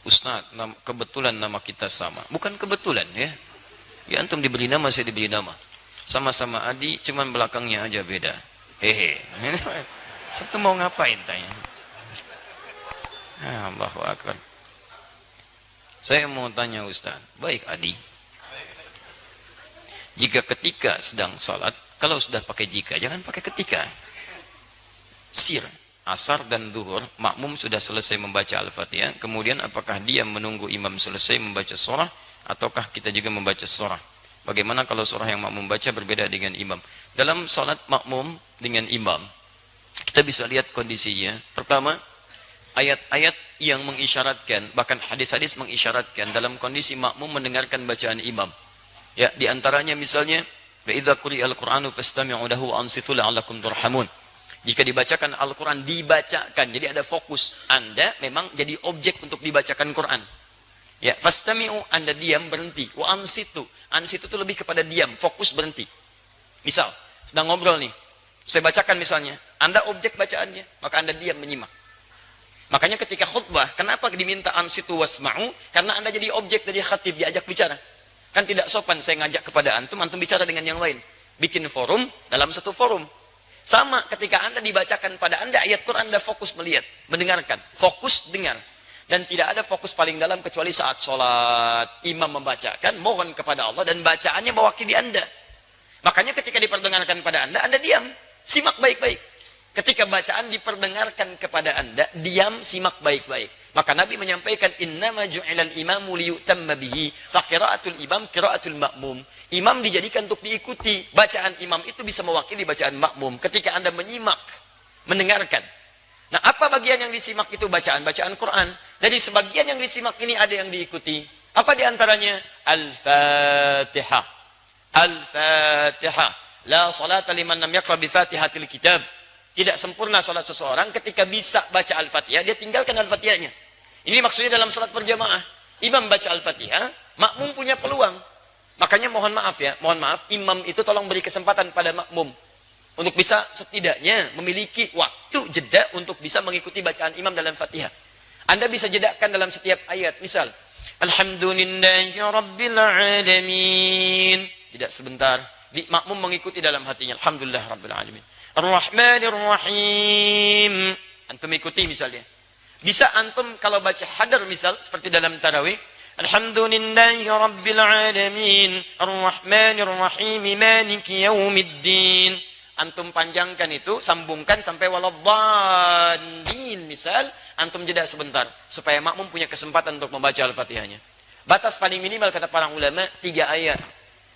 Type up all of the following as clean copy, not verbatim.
Ustaz, kebetulan nama kita sama. Bukan kebetulan ya. Ya antum diberi nama, saya diberi nama. Sama-sama Adi, cuman belakangnya aja beda. Hehe. Satu mau ngapain tanya? Allahu Akbar. Saya mau tanya Ustaz. Baik Adi. Jika ketika sedang salat, kalau sudah pakai jika, jangan pakai ketika. Sir, asar dan zuhur, makmum sudah selesai membaca Al-Fatihah, kemudian apakah dia menunggu imam selesai membaca surah, ataukah kita juga membaca surah? Bagaimana kalau surah yang makmum baca berbeda dengan imam? Dalam salat makmum dengan imam, kita bisa lihat kondisinya. Pertama, ayat-ayat yang mengisyaratkan, bahkan hadis-hadis mengisyaratkan dalam kondisi makmum mendengarkan bacaan imam. Ya, di antaranya misalnya, wa idza quri'al Qur'anu fastami'u lahu wa ansitu la'allakum turhamun. Jika dibacakan Al-Quran, dibacakan, jadi ada fokus. Anda memang jadi objek untuk dibacakan Quran. Ya, fastami'u, Anda diam, berhenti. Wa ansitu, ansitu itu lebih kepada diam, fokus, berhenti. Misal, sedang ngobrol nih, saya bacakan misalnya, Anda objek bacaannya, maka Anda diam menyimak. Makanya ketika khutbah, kenapa diminta ansitu wasma'u? Karena Anda jadi objek dari khatib, diajak bicara. Kan tidak sopan saya ngajak kepada antum, antum bicara dengan yang lain. Bikin forum dalam satu forum. Sama ketika Anda dibacakan pada Anda ayat Quran, Anda fokus melihat, mendengarkan, fokus dengar. Dan tidak ada fokus paling dalam kecuali saat sholat. Imam membacakan, mohon kepada Allah, dan bacaannya mewakili Anda. Makanya ketika diperdengarkan pada Anda diam, simak baik-baik. Ketika bacaan diperdengarkan kepada Anda, diam, simak baik-baik. Maka Nabi menyampaikan, innama ju'ilal imamu liyutamma bihi, fa qira'atul imam qira'atul ma'mum. Imam dijadikan untuk diikuti. Bacaan imam itu bisa mewakili bacaan makmum. Ketika Anda menyimak, mendengarkan. Nah, apa bagian yang disimak itu? Bacaan-bacaan Quran. Jadi sebagian yang disimak ini ada yang diikuti. Apa diantaranya? Al-Fatihah. Al-Fatihah. La salata liman lam yaqra bi fatihatil kitab. Tidak sempurna salat seseorang ketika bisa baca Al-Fatihah, dia tinggalkan Al-Fatihahnya. Ini maksudnya dalam salat berjamaah. Imam baca Al-Fatihah, makmum punya peluang. Makanya mohon maaf ya, mohon maaf, imam itu tolong beri kesempatan pada makmum untuk bisa setidaknya memiliki waktu jeda untuk bisa mengikuti bacaan imam dalam Fatihah. Anda bisa jedakan dalam setiap ayat. Misal, Alhamdulillahi Rabbil Alamin. Tidak sebentar, makmum mengikuti dalam hatinya. Alhamdulillah Rabbil Alamin. Ar-Rahmanir Rahim. Antum ikuti misalnya. Bisa antum kalau baca hadar misal seperti dalam tarawih, Alhamdulillahi Rabbil Alamin, Ar-Rahmanir Rahim, Maliki Yaumiddin. Antum panjangkan itu, sambungkan sampai waladdallin misal, antum jeda sebentar supaya makmum punya kesempatan untuk membaca Al-Fatihahnya. Batas paling minimal kata para ulama 3 ayat.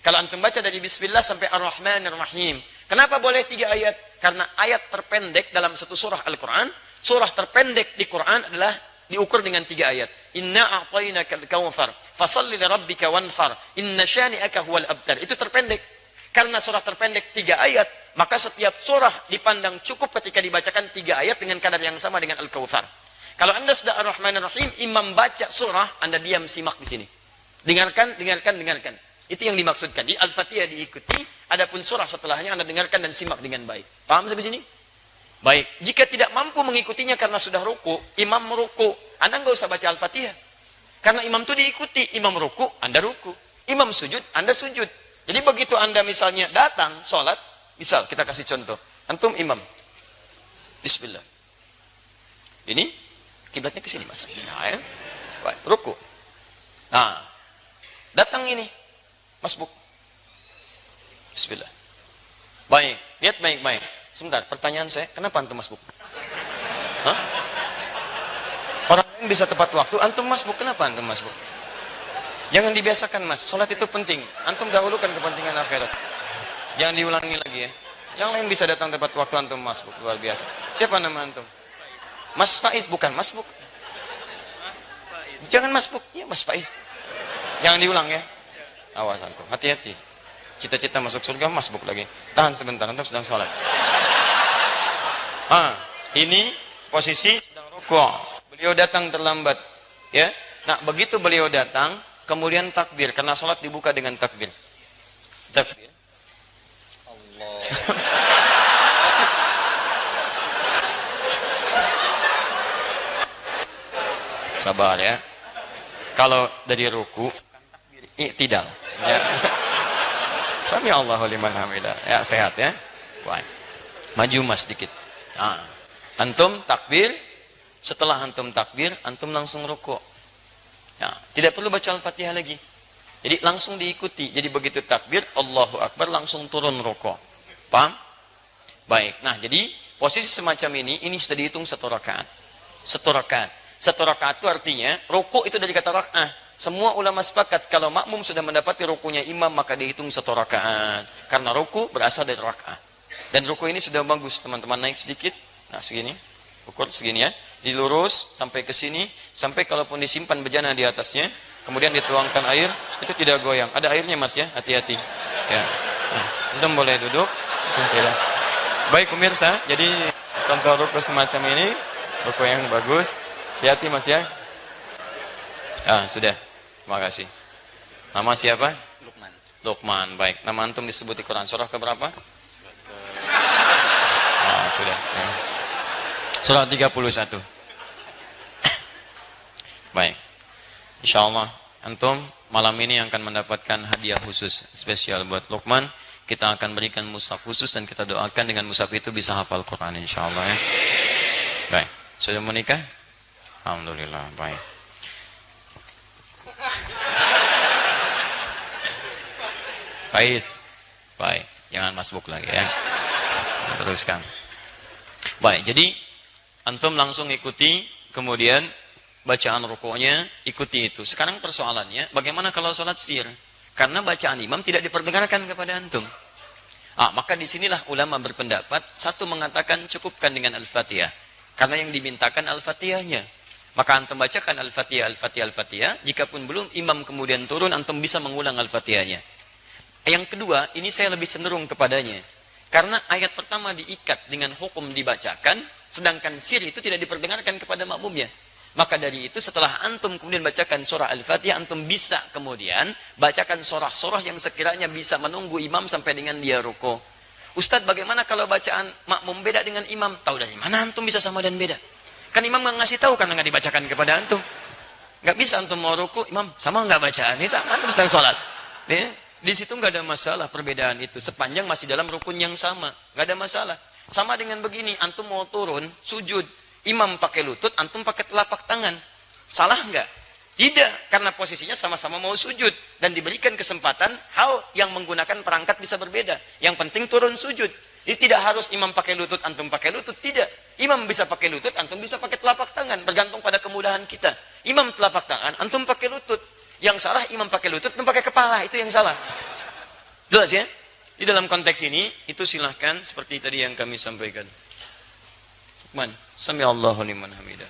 Kalau antum baca dari bismillah sampai Ar-Rahmanir Rahim. Kenapa boleh 3 ayat? Karena ayat terpendek dalam satu surah Al-Quran, surah terpendek di Quran adalah diukur dengan 3 ayat. Inna a'tainakal kautsar, fashalli lirabbika wanhar, inna syani'aka huwal abtar. Itu terpendek. Karena surah terpendek 3 ayat, maka setiap surah dipandang cukup ketika dibacakan 3 ayat dengan kadar yang sama dengan Al-Kautsar. Kalau Anda sudah Ar-Rahmanir Rahim, imam baca surah, Anda diam simak di sini. Dengarkan, dengarkan, dengarkan. Itu yang dimaksudkan. Di Al-Fatihah diikuti, adapun surah setelahnya Anda dengarkan dan simak dengan baik. Paham sampai sini? Baik, jika tidak mampu mengikutinya karena sudah ruku, imam meruku, Anda nggak usah baca Al-Fatihah. Karena imam itu diikuti, imam ruku, Anda ruku. Imam sujud, Anda sujud. Jadi begitu Anda misalnya datang, sholat, misal kita kasih contoh, antum imam. Bismillah. Ini, kiblatnya ke sini mas. Nah, ya. Baik, ruku. Nah, datang ini, masbuk. Bismillah. Baik, lihat baik-baik. Sebentar, pertanyaan saya, kenapa antum masbuk? Hah? Orang lain bisa tepat waktu, antum masbuk, kenapa antum masbuk? Jangan dibiasakan mas, sholat itu penting. Antum dahulukan kepentingan akhirat. Jangan diulangi lagi ya. Yang lain bisa datang tepat waktu, antum masbuk, luar biasa. Siapa nama antum? Mas Faiz, bukan masbuk. Jangan masbuk, ya Mas Faiz. Jangan diulang ya. Awas antum, hati-hati. Cita-cita masuk surga, masbuk lagi. Tahan sebentar, antum sedang sholat. Ini posisi sedang rukuk. Beliau datang terlambat, ya. Nah, begitu beliau datang, kemudian takbir, karena sholat dibuka dengan takbir. Takbir. Allah. Sabar ya. Kalau dari ruku, tidak. Ya. Sami Allahu liman hamidah. Ya, sehat ya. Baik. Maju mas sedikit. Nah, antum takbir, setelah antum takbir, antum langsung ruku. Ya, tidak perlu baca Al-Fatihah lagi. Jadi langsung diikuti. Jadi begitu takbir, Allahu Akbar, langsung turun ruku. Paham? Baik. Nah, jadi posisi semacam ini sudah dihitung 1 rakaat. 1 rakaat. 1 rakaat itu artinya, ruku itu dari kata rakaat. Semua ulama sepakat, kalau makmum sudah mendapati rukunya imam, maka dihitung 1 rakaat. Karena ruku berasal dari rakaat. Dan ruku ini sudah bagus, teman-teman, naik sedikit. Nah, segini. Ukur segini ya. Dilurus sampai ke sini, sampai kalaupun disimpan bejana di atasnya, kemudian dituangkan air, itu tidak goyang. Ada airnya mas ya, hati-hati. Ya. Nah, antum boleh duduk. Tidak. Baik pemirsa, jadi contoh ruku semacam ini, ruku yang bagus. Hati-hati mas ya. Ah, sudah. Terima kasih. Nama siapa? Lukman. Lukman, baik. Nama antum disebut di Quran. Surah keberapa? Ah, sudah. Ya. Surah 31. Baik. Insyaallah antum malam ini akan mendapatkan hadiah khusus spesial buat Lukman. Kita akan berikan mushaf khusus dan kita doakan dengan mushaf itu bisa hafal Quran insyaallah ya. Baik. Sudah menikah? Alhamdulillah. Baik. Faiz. Baik. Jangan masbuk lagi ya. Teruskan. Baik. Jadi antum langsung ikuti, kemudian bacaan rukuknya ikuti itu. Sekarang persoalannya, bagaimana kalau sholat sir? Karena bacaan imam tidak diperdengarkan kepada antum. Maka disinilah ulama berpendapat, satu mengatakan cukupkan dengan Al-Fatihah. Karena yang dimintakan Al-Fatihahnya. Maka antum bacakan Al-Fatihah, Al-Fatihah, Al-Fatihah. Jikapun belum, imam kemudian turun, antum bisa mengulang Al-Fatihahnya. Yang kedua, ini saya lebih cenderung kepadanya. Karena ayat pertama diikat dengan hukum dibacakan, sedangkan sir itu tidak diperdengarkan kepada makmumnya. Maka dari itu setelah antum kemudian bacakan surah Al-Fatihah, antum bisa kemudian bacakan surah-surah yang sekiranya bisa menunggu imam sampai dengan dia ruku. Ustadz, bagaimana kalau bacaan makmum beda dengan imam? Tahu dari mana antum bisa sama dan beda? Kan imam nggak ngasih tahu karena nggak dibacakan kepada antum. Nggak bisa antum mau ruku, imam sama nggak bacaan? Ini sama antum sedang sholat. Di situ nggak ada masalah perbedaan itu. Sepanjang masih dalam rukun yang sama, nggak ada masalah. Sama dengan begini, antum mau turun sujud, imam pakai lutut, antum pakai telapak tangan. Salah nggak? Tidak, karena posisinya sama-sama mau sujud dan diberikan kesempatan hal yang menggunakan perangkat bisa berbeda. Yang penting turun sujud. Ini tidak harus imam pakai lutut, antum pakai lutut, tidak. Imam bisa pakai lutut, antum bisa pakai telapak tangan, bergantung pada kemudahan kita. Imam telapak tangan, antum pakai lutut. Yang salah imam pakai lutut, antum pakai kepala, itu yang salah. Jelas ya? Di dalam konteks ini, itu silahkan seperti tadi yang kami sampaikan. Man, sami Allahu liman hamidah.